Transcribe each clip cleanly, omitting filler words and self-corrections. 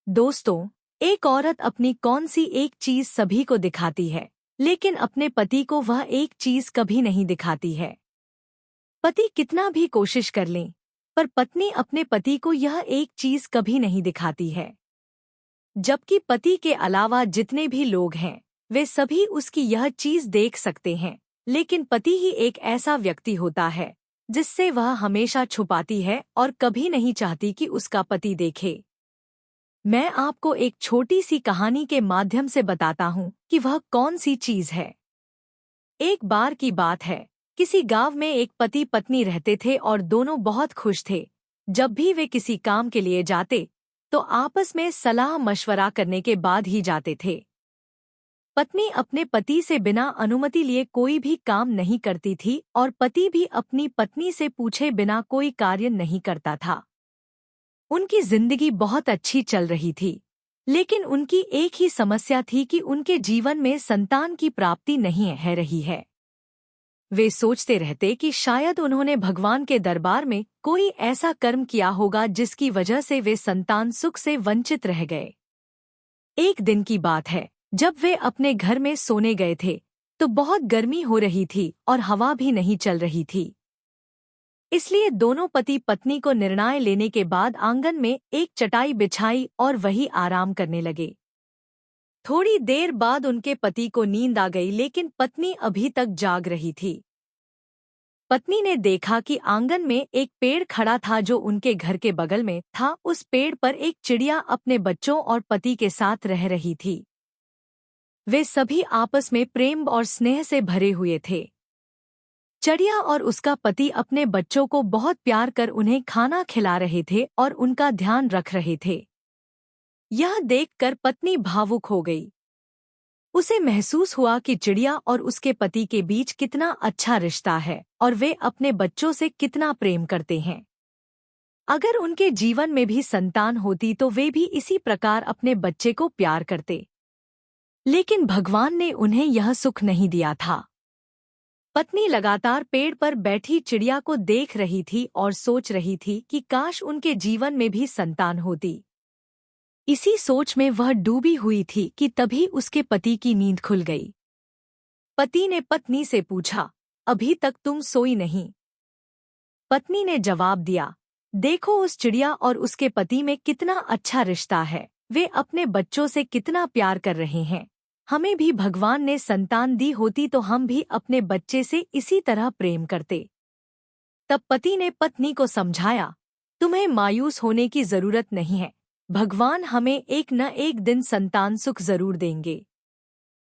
दोस्तों, एक औरत अपनी कौन सी एक चीज सभी को दिखाती है, लेकिन अपने पति को वह एक चीज कभी नहीं दिखाती है। पति कितना भी कोशिश कर लें, पर पत्नी अपने पति को यह एक चीज कभी नहीं दिखाती है। जबकि पति के अलावा जितने भी लोग हैं, वे सभी उसकी यह चीज देख सकते हैं, लेकिन पति ही एक ऐसा व्यक्ति होता है जिससे वह हमेशा छुपाती है और कभी नहीं चाहती कि उसका पति देखे। मैं आपको एक छोटी सी कहानी के माध्यम से बताता हूँ कि वह कौन सी चीज है। एक बार की बात है, किसी गांव में एक पति पत्नी रहते थे और दोनों बहुत खुश थे। जब भी वे किसी काम के लिए जाते, तो आपस में सलाह मशवरा करने के बाद ही जाते थे। पत्नी अपने पति से बिना अनुमति लिए कोई भी काम नहीं करती थी और पति भी अपनी पत्नी से पूछे बिना कोई कार्य नहीं करता था। उनकी जिंदगी बहुत अच्छी चल रही थी, लेकिन उनकी एक ही समस्या थी कि उनके जीवन में संतान की प्राप्ति नहीं है रही है। वे सोचते रहते कि शायद उन्होंने भगवान के दरबार में कोई ऐसा कर्म किया होगा जिसकी वजह से वे संतान सुख से वंचित रह गए। एक दिन की बात है, जब वे अपने घर में सोने गए थे, तो बहुत गर्मी हो रही थी और हवा भी नहीं चल रही थी। इसलिए दोनों पति पत्नी को निर्णय लेने के बाद आंगन में एक चटाई बिछाई और वही आराम करने लगे। थोड़ी देर बाद उनके पति को नींद आ गई, लेकिन पत्नी अभी तक जाग रही थी। पत्नी ने देखा कि आंगन में एक पेड़ खड़ा था जो उनके घर के बगल में था। उस पेड़ पर एक चिड़िया अपने बच्चों और पति के साथ रह रही थी। वे सभी आपस में प्रेम और स्नेह से भरे हुए थे। चिड़िया और उसका पति अपने बच्चों को बहुत प्यार कर उन्हें खाना खिला रहे थे और उनका ध्यान रख रहे थे। यह देखकर पत्नी भावुक हो गई। उसे महसूस हुआ कि चिड़िया और उसके पति के बीच कितना अच्छा रिश्ता है और वे अपने बच्चों से कितना प्रेम करते हैं। अगर उनके जीवन में भी संतान होती तो वे भी इसी प्रकार अपने बच्चे को प्यार करते। लेकिन भगवान ने उन्हें यह सुख नहीं दिया था। पत्नी लगातार पेड़ पर बैठी चिड़िया को देख रही थी और सोच रही थी कि काश उनके जीवन में भी संतान होती। इसी सोच में वह डूबी हुई थी कि तभी उसके पति की नींद खुल गई। पति ने पत्नी से पूछा, अभी तक तुम सोई नहीं? पत्नी ने जवाब दिया, देखो उस चिड़िया और उसके पति में कितना अच्छा रिश्ता है, वे अपने बच्चों से कितना प्यार कर रहे हैं। हमें भी भगवान ने संतान दी होती तो हम भी अपने बच्चे से इसी तरह प्रेम करते। तब पति ने पत्नी को समझाया, तुम्हें मायूस होने की जरूरत नहीं है, भगवान हमें एक न एक दिन संतान सुख जरूर देंगे।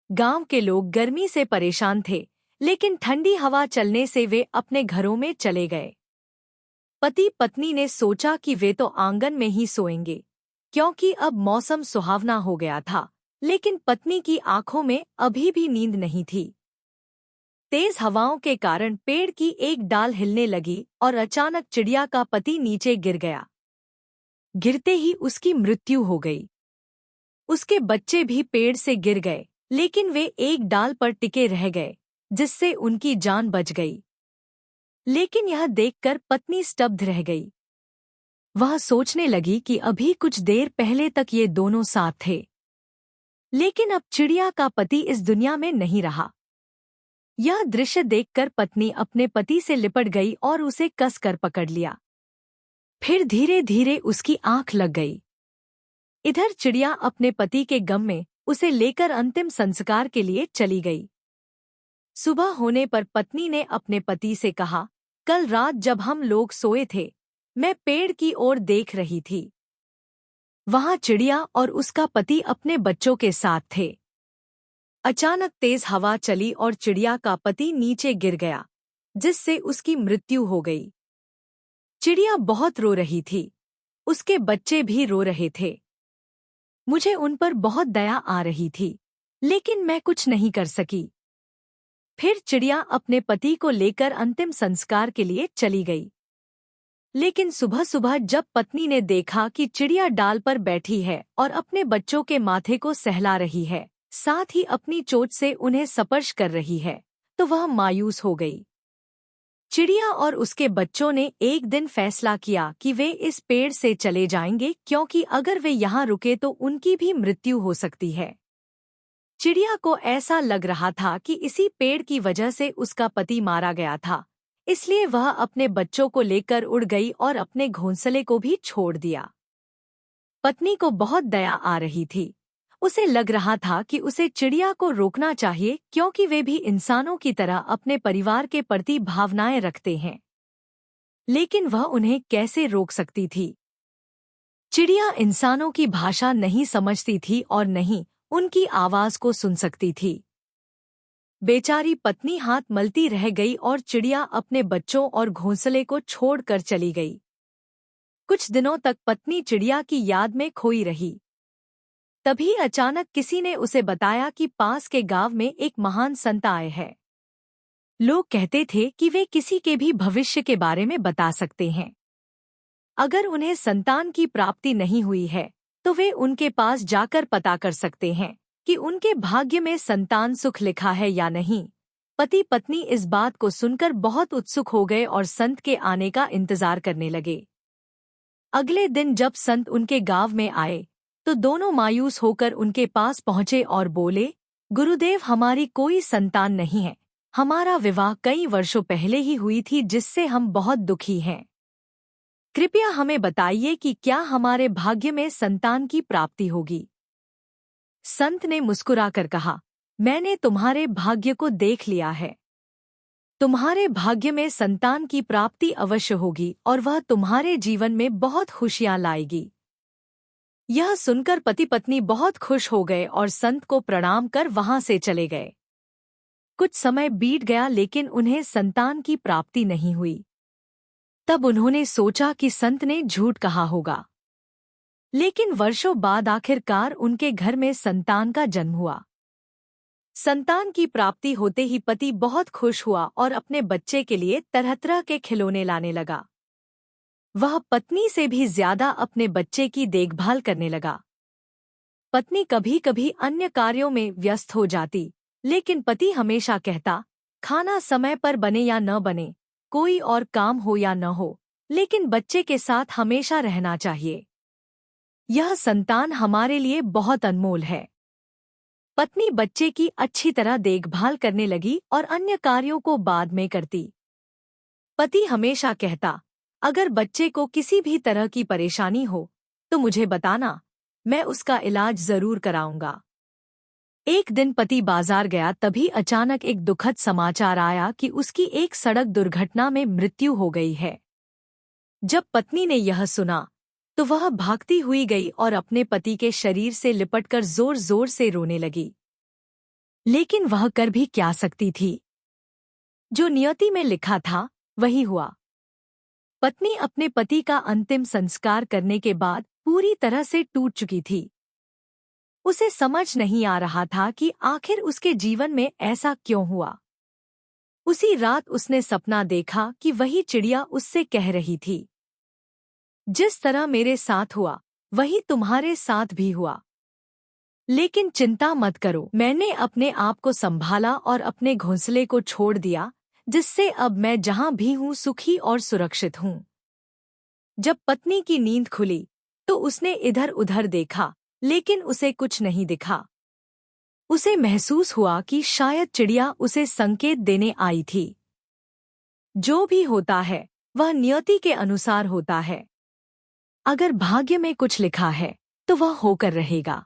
गांव के लोग गर्मी से परेशान थे, लेकिन ठंडी हवा चलने से वे अपने घरों में चले गए। पति पत्नी ने सोचा कि वे तो आंगन में ही सोएंगे, क्योंकि अब मौसम सुहावना हो गया था। लेकिन पत्नी की आंखों में अभी भी नींद नहीं थी। तेज हवाओं के कारण पेड़ की एक डाल हिलने लगी और अचानक चिड़िया का पति नीचे गिर गया। गिरते ही उसकी मृत्यु हो गई। उसके बच्चे भी पेड़ से गिर गए, लेकिन वे एक डाल पर टिके रह गए, जिससे उनकी जान बच गई। लेकिन यह देखकर पत्नी स्तब्ध रह गई। वह सोचने लगी कि अभी कुछ देर पहले तक ये दोनों साथ थे, लेकिन अब चिड़िया का पति इस दुनिया में नहीं रहा। यह दृश्य देखकर पत्नी अपने पति से लिपट गई और उसे कसकर पकड़ लिया। फिर धीरे धीरे उसकी आंख लग गई। इधर चिड़िया अपने पति के गम में उसे लेकर अंतिम संस्कार के लिए चली गई। सुबह होने पर पत्नी ने अपने पति से कहा, कल रात जब हम लोग सोए थे, मैं पेड़ की ओर देख रही थी। वहां चिड़िया और उसका पति अपने बच्चों के साथ थे। अचानक तेज हवा चली और चिड़िया का पति नीचे गिर गया, जिससे उसकी मृत्यु हो गई। चिड़िया बहुत रो रही थी, उसके बच्चे भी रो रहे थे। मुझे उन पर बहुत दया आ रही थी, लेकिन मैं कुछ नहीं कर सकी। फिर चिड़िया अपने पति को लेकर अंतिम संस्कार के लिए चली गई। लेकिन सुबह सुबह जब पत्नी ने देखा कि चिड़िया डाल पर बैठी है और अपने बच्चों के माथे को सहला रही है, साथ ही अपनी चोंच से उन्हें स्पर्श कर रही है, तो वह मायूस हो गई। चिड़िया और उसके बच्चों ने एक दिन फैसला किया कि वे इस पेड़ से चले जाएंगे, क्योंकि अगर वे यहाँ रुके तो उनकी भी मृत्यु हो सकती है। चिड़िया को ऐसा लग रहा था कि इसी पेड़ की वजह से उसका पति मारा गया था, इसलिए वह अपने बच्चों को लेकर उड़ गई और अपने घोंसले को भी छोड़ दिया। पत्नी को बहुत दया आ रही थी। उसे लग रहा था कि उसे चिड़िया को रोकना चाहिए, क्योंकि वे भी इंसानों की तरह अपने परिवार के प्रति भावनाएं रखते हैं। लेकिन वह उन्हें कैसे रोक सकती थी? चिड़िया इंसानों की भाषा नहीं समझती थी और नहीं उनकी आवाज को सुन सकती थी। बेचारी पत्नी हाथ मलती रह गई और चिड़िया अपने बच्चों और घोंसले को छोड़कर चली गई। कुछ दिनों तक पत्नी चिड़िया की याद में खोई रही। तभी अचानक किसी ने उसे बताया कि पास के गांव में एक महान संत आए हैं। लोग कहते थे कि वे किसी के भी भविष्य के बारे में बता सकते हैं। अगर उन्हें संतान की प्राप्ति नहीं हुई है तो वे उनके पास जाकर पता कर सकते हैं कि उनके भाग्य में संतान सुख लिखा है या नहीं। पति पत्नी इस बात को सुनकर बहुत उत्सुक हो गए और संत के आने का इंतजार करने लगे। अगले दिन जब संत उनके गांव में आए तो दोनों मायूस होकर उनके पास पहुंचे और बोले, गुरुदेव, हमारी कोई संतान नहीं है। हमारा विवाह कई वर्षों पहले ही हुई थी, जिससे हम बहुत दुखी हैं। कृपया हमें बताइए कि क्या हमारे भाग्य में संतान की प्राप्ति होगी। संत ने मुस्कुराकर कहा, मैंने तुम्हारे भाग्य को देख लिया है। तुम्हारे भाग्य में संतान की प्राप्ति अवश्य होगी और वह तुम्हारे जीवन में बहुत खुशियां लाएगी। यह सुनकर पति पत्नी बहुत खुश हो गए और संत को प्रणाम कर वहां से चले गए। कुछ समय बीत गया लेकिन उन्हें संतान की प्राप्ति नहीं हुई। तब उन्होंने सोचा कि संत ने झूठ कहा होगा। लेकिन वर्षों बाद आखिरकार उनके घर में संतान का जन्म हुआ। संतान की प्राप्ति होते ही पति बहुत खुश हुआ और अपने बच्चे के लिए तरह तरह के खिलौने लाने लगा। वह पत्नी से भी ज्यादा अपने बच्चे की देखभाल करने लगा। पत्नी कभी कभी अन्य कार्यों में व्यस्त हो जाती, लेकिन पति हमेशा कहता, खाना समय पर बने या न बने, कोई और काम हो या न हो, लेकिन बच्चे के साथ हमेशा रहना चाहिए। यह संतान हमारे लिए बहुत अनमोल है। पत्नी बच्चे की अच्छी तरह देखभाल करने लगी और अन्य कार्यों को बाद में करती। पति हमेशा कहता, अगर बच्चे को किसी भी तरह की परेशानी हो तो मुझे बताना, मैं उसका इलाज जरूर कराऊंगा। एक दिन पति बाजार गया, तभी अचानक एक दुखद समाचार आया कि उसकी एक सड़क दुर्घटना में मृत्यु हो गई है। जब पत्नी ने यह सुना तो वह भागती हुई गई और अपने पति के शरीर से लिपटकर जोर जोर से रोने लगी। लेकिन वह कर भी क्या सकती थी? जो नियति में लिखा था वही हुआ। पत्नी अपने पति का अंतिम संस्कार करने के बाद पूरी तरह से टूट चुकी थी। उसे समझ नहीं आ रहा था कि आखिर उसके जीवन में ऐसा क्यों हुआ। उसी रात उसने सपना देखा कि वही चिड़िया उससे कह रही थी, जिस तरह मेरे साथ हुआ वही तुम्हारे साथ भी हुआ। लेकिन चिंता मत करो, मैंने अपने आप को संभाला और अपने घोंसले को छोड़ दिया, जिससे अब मैं जहां भी हूं सुखी और सुरक्षित हूं। जब पत्नी की नींद खुली तो उसने इधर उधर देखा, लेकिन उसे कुछ नहीं दिखा। उसे महसूस हुआ कि शायद चिड़िया उसे संकेत देने आई थी। जो भी होता है वह नियति के अनुसार होता है। अगर भाग्य में कुछ लिखा है तो वह होकर रहेगा।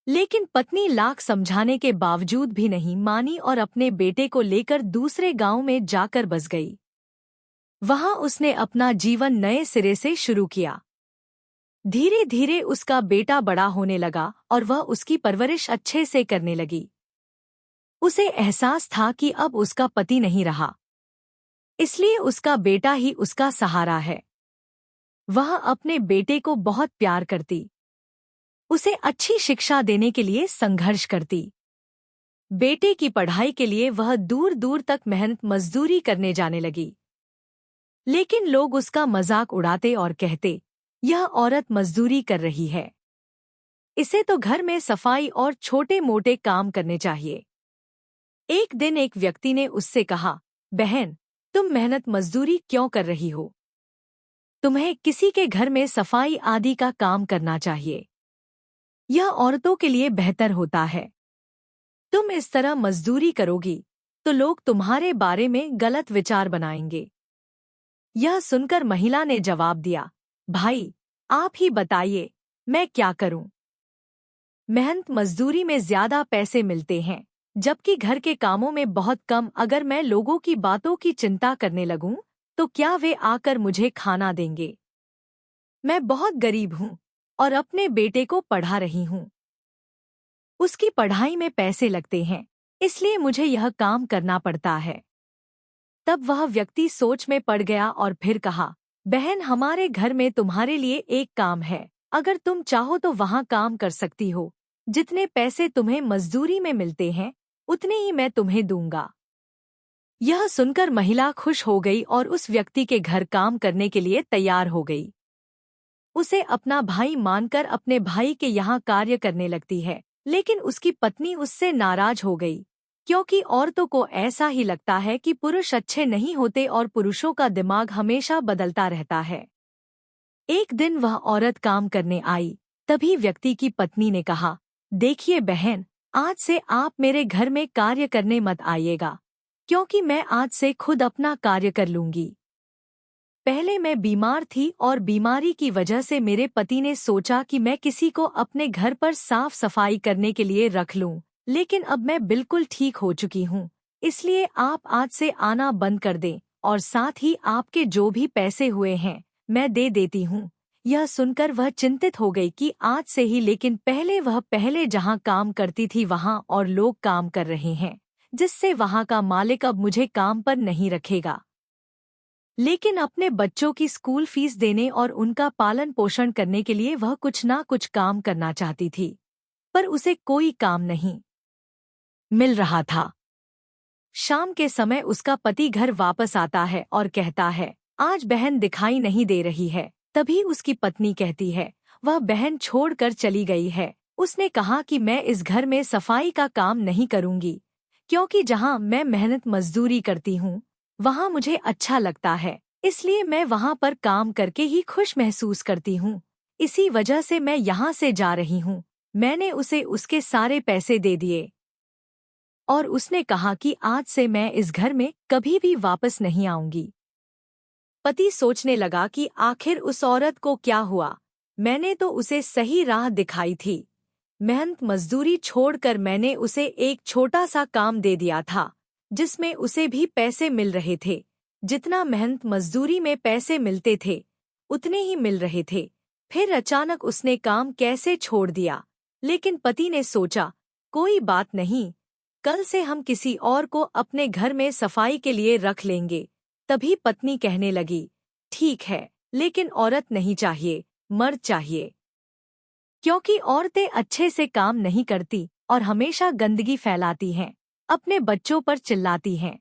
लेकिन पत्नी लाख समझाने के बावजूद भी नहीं मानी और अपने बेटे को लेकर दूसरे गांव में जाकर बस गई। वहां उसने अपना जीवन नए सिरे से शुरू किया। धीरे धीरे उसका बेटा बड़ा होने लगा और वह उसकी परवरिश अच्छे से करने लगी। उसे एहसास था कि अब उसका पति नहीं रहा, इसलिए उसका बेटा ही उसका सहारा है। वह अपने बेटे को बहुत प्यार करती, उसे अच्छी शिक्षा देने के लिए संघर्ष करती। बेटे की पढ़ाई के लिए वह दूर दूर तक मेहनत मजदूरी करने जाने लगी। लेकिन लोग उसका मजाक उड़ाते और कहते, यह औरत मजदूरी कर रही है, इसे तो घर में सफाई और छोटे मोटे काम करने चाहिए। एक दिन एक व्यक्ति ने उससे कहा, बहन, तुम मेहनत मजदूरी क्यों कर रही हो? तुम्हें किसी के घर में सफाई आदि का काम करना चाहिए। यह औरतों के लिए बेहतर होता है। तुम इस तरह मजदूरी करोगी तो लोग तुम्हारे बारे में गलत विचार बनाएंगे। यह सुनकर महिला ने जवाब दिया, भाई, आप ही बताइए, मैं क्या करूं? मेहनत मजदूरी में ज्यादा पैसे मिलते हैं, जबकि घर के कामों में बहुत कम। अगर मैं लोगों की बातों की चिंता करने लगूं, तो क्या वे आकर मुझे खाना देंगे? मैं बहुत गरीब हूं और अपने बेटे को पढ़ा रही हूं। उसकी पढ़ाई में पैसे लगते हैं, इसलिए मुझे यह काम करना पड़ता है। तब वह व्यक्ति सोच में पड़ गया और फिर कहा, बहन, हमारे घर में तुम्हारे लिए एक काम है। अगर तुम चाहो तो वहाँ काम कर सकती हो। जितने पैसे तुम्हें मजदूरी में मिलते हैं, उतने ही मैं तुम्हें दूंगा। यह सुनकर महिला खुश हो गई और उस व्यक्ति के घर काम करने के लिए तैयार हो गई। उसे अपना भाई मानकर अपने भाई के यहाँ कार्य करने लगती है। लेकिन उसकी पत्नी उससे नाराज हो गई, क्योंकि औरतों को ऐसा ही लगता है कि पुरुष अच्छे नहीं होते और पुरुषों का दिमाग हमेशा बदलता रहता है। एक दिन वह औरत काम करने आई, तभी व्यक्ति की पत्नी ने कहा, देखिए बहन, आज से आप मेरे घर में कार्य करने मत आइएगा, क्योंकि मैं आज से खुद अपना कार्य कर लूंगी। पहले मैं बीमार थी और बीमारी की वजह से मेरे पति ने सोचा कि मैं किसी को अपने घर पर साफ सफाई करने के लिए रख लूं, लेकिन अब मैं बिल्कुल ठीक हो चुकी हूं। इसलिए आप आज से आना बंद कर दें और साथ ही आपके जो भी पैसे हुए हैं मैं दे देती हूं। यह सुनकर वह चिंतित हो गई कि आज से ही, लेकिन पहले जहां काम करती थी वहां और लोग काम कर रहे हैं, जिससे वहां का मालिक अब मुझे काम पर नहीं रखेगा। लेकिन अपने बच्चों की स्कूल फीस देने और उनका पालन पोषण करने के लिए वह कुछ ना कुछ काम करना चाहती थी, पर उसे कोई काम नहीं मिल रहा था। शाम के समय उसका पति घर वापस आता है और कहता है, आज बहन दिखाई नहीं दे रही है। तभी उसकी पत्नी कहती है, वह बहन छोड़कर चली गई है। उसने कहा कि मैं इस घर में सफाई का काम नहीं करूंगी, क्योंकि जहां मैं मेहनत मजदूरी करती हूँ वहां मुझे अच्छा लगता है, इसलिए मैं वहां पर काम करके ही खुश महसूस करती हूँ। इसी वजह से मैं यहाँ से जा रही हूँ। मैंने उसे उसके सारे पैसे दे दिए और उसने कहा कि आज से मैं इस घर में कभी भी वापस नहीं आऊंगी। पति सोचने लगा कि आखिर उस औरत को क्या हुआ। मैंने तो उसे सही राह दिखाई थी। मेहनत मजदूरी छोड़कर मैंने उसे एक छोटा सा काम दे दिया था, जिसमें उसे भी पैसे मिल रहे थे। जितना मेहनत मजदूरी में पैसे मिलते थे, उतने ही मिल रहे थे। फिर अचानक उसने काम कैसे छोड़ दिया। लेकिन पति ने सोचा, कोई बात नहीं, कल से हम किसी और को अपने घर में सफाई के लिए रख लेंगे। तभी पत्नी कहने लगी, ठीक है, लेकिन औरत नहीं चाहिए, मर्द चाहिए, क्योंकि औरतें अच्छे से काम नहीं करती और हमेशा गंदगी फैलाती हैं, अपने बच्चों पर चिल्लाती हैं,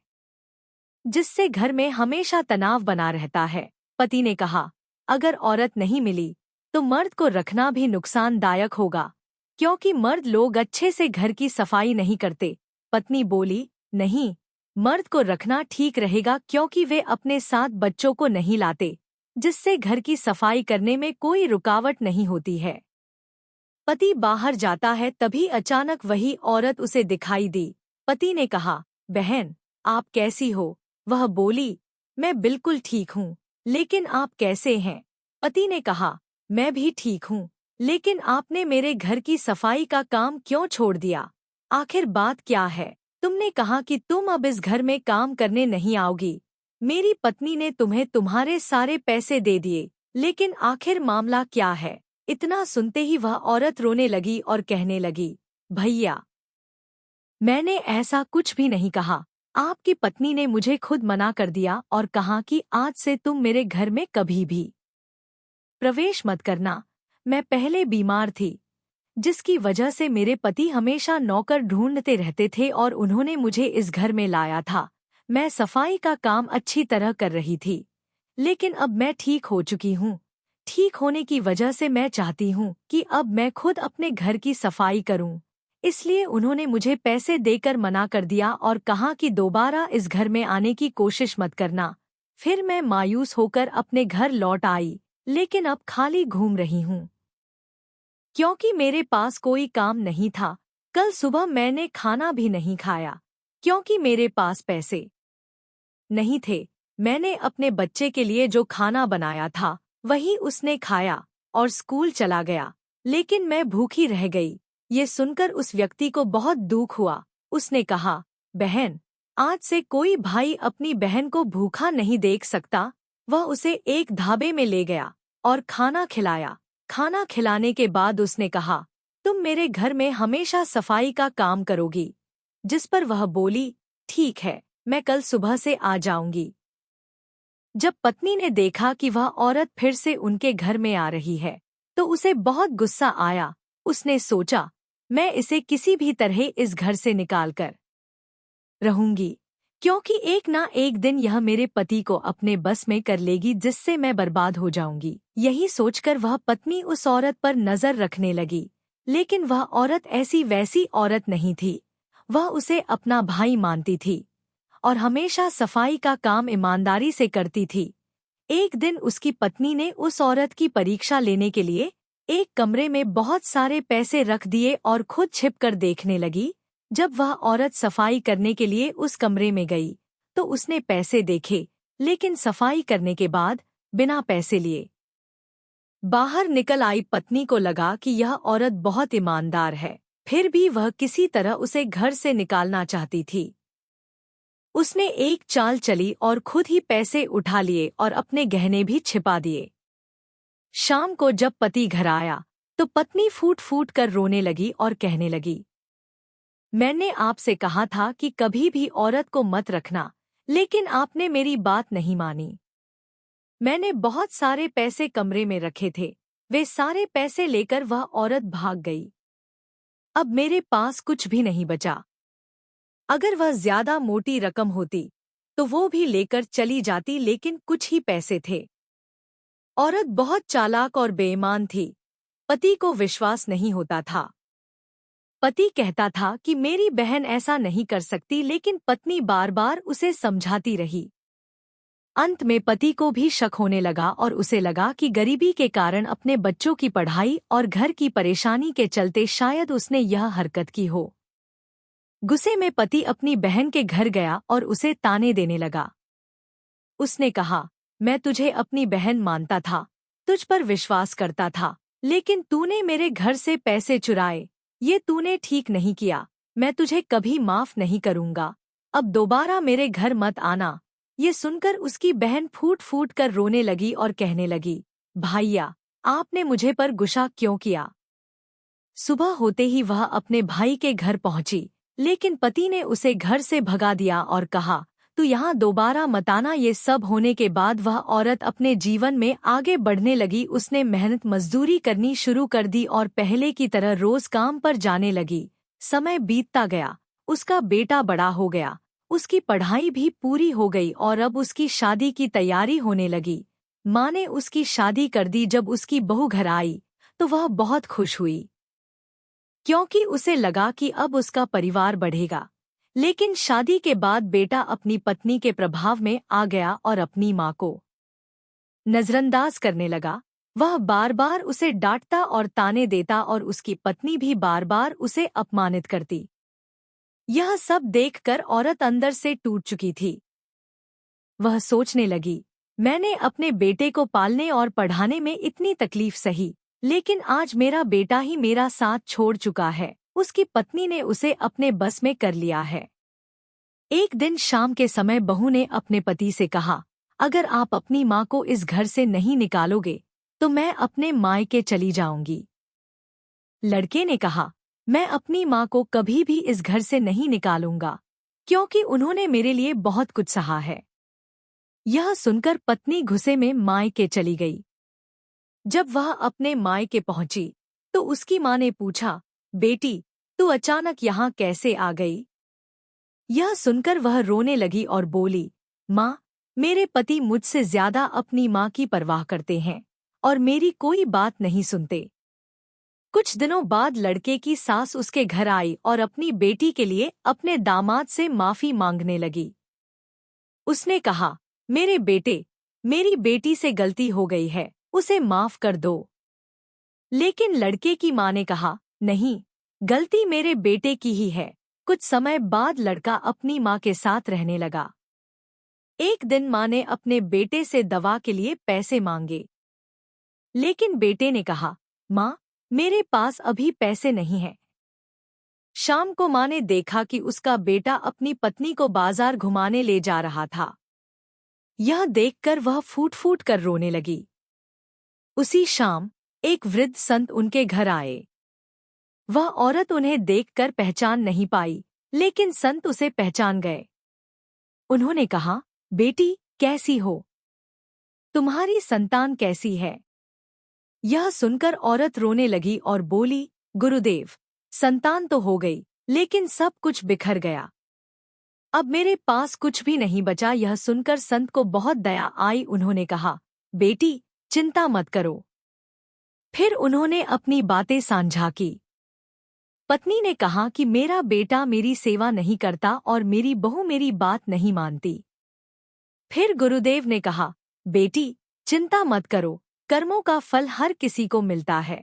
जिससे घर में हमेशा तनाव बना रहता है। पति ने कहा, अगर औरत नहीं मिली तो मर्द को रखना भी नुकसानदायक होगा, क्योंकि मर्द लोग अच्छे से घर की सफाई नहीं करते। पत्नी बोली, नहीं, मर्द को रखना ठीक रहेगा, क्योंकि वे अपने साथ बच्चों को नहीं लाते, जिससे घर की सफाई करने में कोई रुकावट नहीं होती है। पति बाहर जाता है, तभी अचानक वही औरत उसे दिखाई दी। पति ने कहा, बहन, आप कैसी हो? वह बोली, मैं बिल्कुल ठीक हूँ, लेकिन आप कैसे हैं? पति ने कहा, मैं भी ठीक हूँ, लेकिन आपने मेरे घर की सफाई का काम क्यों छोड़ दिया? आखिर बात क्या है? तुमने कहा कि तुम अब इस घर में काम करने नहीं आओगी। मेरी पत्नी ने तुम्हें तुम्हारे सारे पैसे दे दिए, लेकिन आखिर मामला क्या है? इतना सुनते ही वह औरत रोने लगी और कहने लगी, भैया, मैंने ऐसा कुछ भी नहीं कहा। आपकी पत्नी ने मुझे खुद मना कर दिया और कहा कि आज से तुम मेरे घर में कभी भी प्रवेश मत करना। मैं पहले बीमार थी, जिसकी वजह से मेरे पति हमेशा नौकर ढूंढते रहते थे और उन्होंने मुझे इस घर में लाया था। मैं सफाई का काम अच्छी तरह कर रही थी, लेकिन अब मैं ठीक हो चुकी हूँ। ठीक होने की वजह से मैं चाहती हूँ कि अब मैं खुद अपने घर की सफाई करूँ। इसलिए उन्होंने मुझे पैसे देकर मना कर दिया और कहा कि दोबारा इस घर में आने की कोशिश मत करना। फिर मैं मायूस होकर अपने घर लौट आई, लेकिन अब खाली घूम रही हूँ क्योंकि मेरे पास कोई काम नहीं था। कल सुबह मैंने खाना भी नहीं खाया क्योंकि मेरे पास पैसे नहीं थे। मैंने अपने बच्चे के लिए जो खाना बनाया था वही उसने खाया और स्कूल चला गया, लेकिन मैं भूखी रह गई। ये सुनकर उस व्यक्ति को बहुत दुख हुआ। उसने कहा, बहन, आज से कोई भाई अपनी बहन को भूखा नहीं देख सकता। वह उसे एक ढाबे में ले गया और खाना खिलाया। खाना खिलाने के बाद उसने कहा, तुम मेरे घर में हमेशा सफाई का काम करोगी। जिस पर वह बोली, ठीक है, मैं कल सुबह से आ जाऊंगी। जब पत्नी ने देखा कि वह औरत फिर से उनके घर में आ रही है, तो उसे बहुत गुस्सा आया। उसने सोचा, मैं इसे किसी भी तरह इस घर से निकाल कर रहूंगी, क्योंकि एक ना एक दिन यह मेरे पति को अपने बस में कर लेगी, जिससे मैं बर्बाद हो जाऊंगी। यही सोचकर वह पत्नी उस औरत पर नजर रखने लगी, लेकिन वह औरत ऐसी वैसी औरत नहीं थी। वह उसे अपना भाई मानती थी और हमेशा सफाई का काम ईमानदारी से करती थी। एक दिन उसकी पत्नी ने उस औरत की परीक्षा लेने के लिए एक कमरे में बहुत सारे पैसे रख दिए और खुद छिपकर देखने लगी। जब वह औरत सफाई करने के लिए उस कमरे में गई, तो उसने पैसे देखे, लेकिन सफाई करने के बाद बिना पैसे लिए बाहर निकल आई। पत्नी को लगा कि यह औरत बहुत ईमानदार है, फिर भी वह किसी तरह उसे घर से निकालना चाहती थी। उसने एक चाल चली और खुद ही पैसे उठा लिए और अपने गहने भी छिपा दिए। शाम को जब पति घर आया, तो पत्नी फूट फूट कर रोने लगी और कहने लगी, मैंने आपसे कहा था कि कभी भी औरत को मत रखना, लेकिन आपने मेरी बात नहीं मानी। मैंने बहुत सारे पैसे कमरे में रखे थे, वे सारे पैसे लेकर वह औरत भाग गई। अब मेरे पास कुछ भी नहीं बचा। अगर वह ज्यादा मोटी रकम होती तो वो भी लेकर चली जाती, लेकिन कुछ ही पैसे थे। औरत बहुत चालाक और बेईमान थी। पति को विश्वास नहीं होता था। पति कहता था कि मेरी बहन ऐसा नहीं कर सकती, लेकिन पत्नी बार बार उसे समझाती रही। अंत में पति को भी शक होने लगा और उसे लगा कि गरीबी के कारण अपने बच्चों की पढ़ाई और घर की परेशानी के चलते शायद उसने यह हरकत की हो। गुस्से में पति अपनी बहन के घर गया और उसे ताने देने लगा। उसने कहा, मैं तुझे अपनी बहन मानता था, तुझ पर विश्वास करता था, लेकिन तूने मेरे घर से पैसे चुराए। ये तूने ठीक नहीं किया। मैं तुझे कभी माफ नहीं करूंगा। अब दोबारा मेरे घर मत आना। ये सुनकर उसकी बहन फूट फूट कर रोने लगी और कहने लगी, भाइया, आपने मुझे पर गुस्सा क्यों किया? सुबह होते ही वह अपने भाई के घर पहुंची, लेकिन पति ने उसे घर से भगा दिया और कहा, तू यहाँ दोबारा मत आना। ये सब होने के बाद वह औरत अपने जीवन में आगे बढ़ने लगी। उसने मेहनत मजदूरी करनी शुरू कर दी और पहले की तरह रोज काम पर जाने लगी। समय बीतता गया, उसका बेटा बड़ा हो गया, उसकी पढ़ाई भी पूरी हो गई और अब उसकी शादी की तैयारी होने लगी। माँ ने उसकी शादी कर दी। जब उसकी बहू घर आई तो वह बहुत खुश हुई, क्योंकि उसे लगा कि अब उसका परिवार बढ़ेगा। लेकिन शादी के बाद बेटा अपनी पत्नी के प्रभाव में आ गया और अपनी माँ को नजरअंदाज करने लगा। वह बार बार उसे डांटता और ताने देता और उसकी पत्नी भी बार बार उसे अपमानित करती। यह सब देखकर औरत अंदर से टूट चुकी थी। वह सोचने लगी, मैंने अपने बेटे को पालने और पढ़ाने में इतनी तकलीफ सही, लेकिन आज मेरा बेटा ही मेरा साथ छोड़ चुका है। उसकी पत्नी ने उसे अपने बस में कर लिया है। एक दिन शाम के समय बहू ने अपने पति से कहा, अगर आप अपनी माँ को इस घर से नहीं निकालोगे तो मैं अपने मायके चली जाऊंगी। लड़के ने कहा, मैं अपनी माँ को कभी भी इस घर से नहीं निकालूंगा, क्योंकि उन्होंने मेरे लिए बहुत कुछ सहा है। यह सुनकर पत्नी गुस्से में मायके चली गई। जब वह अपने मायके पहुंची तो उसकी माँ ने पूछा, बेटी, तू अचानक यहाँ कैसे आ गई? यह सुनकर वह रोने लगी और बोली, माँ, मेरे पति मुझसे ज्यादा अपनी माँ की परवाह करते हैं और मेरी कोई बात नहीं सुनते। कुछ दिनों बाद लड़के की सास उसके घर आई और अपनी बेटी के लिए अपने दामाद से माफी मांगने लगी। उसने कहा, मेरे बेटे, मेरी बेटी से गलती हो गई है, उसे माफ कर दो। लेकिन लड़के की माँ ने कहा, नहीं, गलती मेरे बेटे की ही है। कुछ समय बाद लड़का अपनी माँ के साथ रहने लगा। एक दिन माँ ने अपने बेटे से दवा के लिए पैसे मांगे, लेकिन बेटे ने कहा, माँ, मेरे पास अभी पैसे नहीं हैं। शाम को माँ ने देखा कि उसका बेटा अपनी पत्नी को बाजार घुमाने ले जा रहा था। यह देखकर वह फूट फूट कर रोने लगी। उसी शाम एक वृद्ध संत उनके घर आए। वह औरत उन्हें देखकर पहचान नहीं पाई, लेकिन संत उसे पहचान गए। उन्होंने कहा, बेटी, कैसी हो? तुम्हारी संतान कैसी है? यह सुनकर औरत रोने लगी और बोली, गुरुदेव, संतान तो हो गई, लेकिन सब कुछ बिखर गया। अब मेरे पास कुछ भी नहीं बचा। यह सुनकर संत को बहुत दया आई। उन्होंने कहा, बेटी, चिंता मत करो। फिर उन्होंने अपनी बातें साझा की। पत्नी ने कहा कि मेरा बेटा मेरी सेवा नहीं करता और मेरी बहू मेरी बात नहीं मानती। फिर गुरुदेव ने कहा, बेटी, चिंता मत करो, कर्मों का फल हर किसी को मिलता है।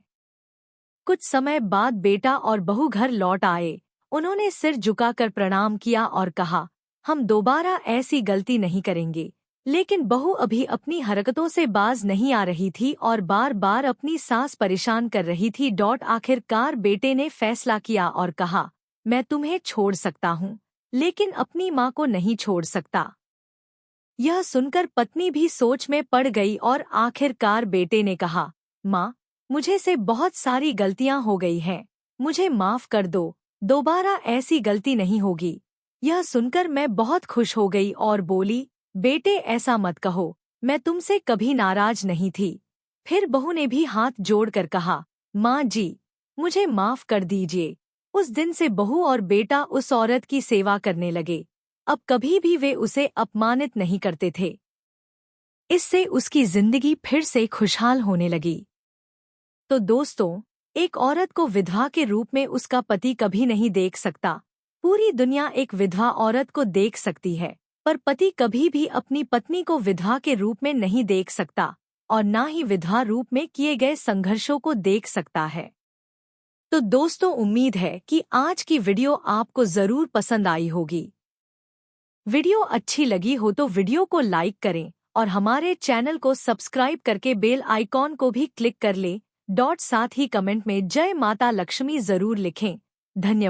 कुछ समय बाद बेटा और बहू घर लौट आए। उन्होंने सिर झुकाकर प्रणाम किया और कहा, हम दोबारा ऐसी गलती नहीं करेंगे। लेकिन बहू अभी अपनी हरकतों से बाज नहीं आ रही थी और बार बार अपनी सास परेशान कर रही थी। आखिरकार बेटे ने फैसला किया और कहा, मैं तुम्हें छोड़ सकता हूँ, लेकिन अपनी माँ को नहीं छोड़ सकता। यह सुनकर पत्नी भी सोच में पड़ गई और आखिरकार बेटे ने कहा, माँ, मुझे से बहुत सारी गलतियां हो गई हैं, मुझे माफ कर दो, दोबारा ऐसी गलती नहीं होगी। यह सुनकर मैं बहुत खुश हो गई और बोली, बेटे, ऐसा मत कहो, मैं तुमसे कभी नाराज नहीं थी। फिर बहू ने भी हाथ जोड़कर कहा, माँ जी, मुझे माफ कर दीजिए। उस दिन से बहू और बेटा उस औरत की सेवा करने लगे। अब कभी भी वे उसे अपमानित नहीं करते थे। इससे उसकी जिंदगी फिर से खुशहाल होने लगी। तो दोस्तों, एक औरत को विधवा के रूप में उसका पति कभी नहीं देख सकता। पूरी दुनिया एक विधवा औरत को देख सकती है, पर पति कभी भी अपनी पत्नी को विधवा के रूप में नहीं देख सकता और ना ही विधवा रूप में किए गए संघर्षों को देख सकता है। तो दोस्तों, उम्मीद है कि आज की वीडियो आपको जरूर पसंद आई होगी। वीडियो अच्छी लगी हो तो वीडियो को लाइक करें और हमारे चैनल को सब्सक्राइब करके बेल आइकॉन को भी क्लिक कर लें। साथ ही कमेंट में जय माता लक्ष्मी जरूर लिखें। धन्यवाद।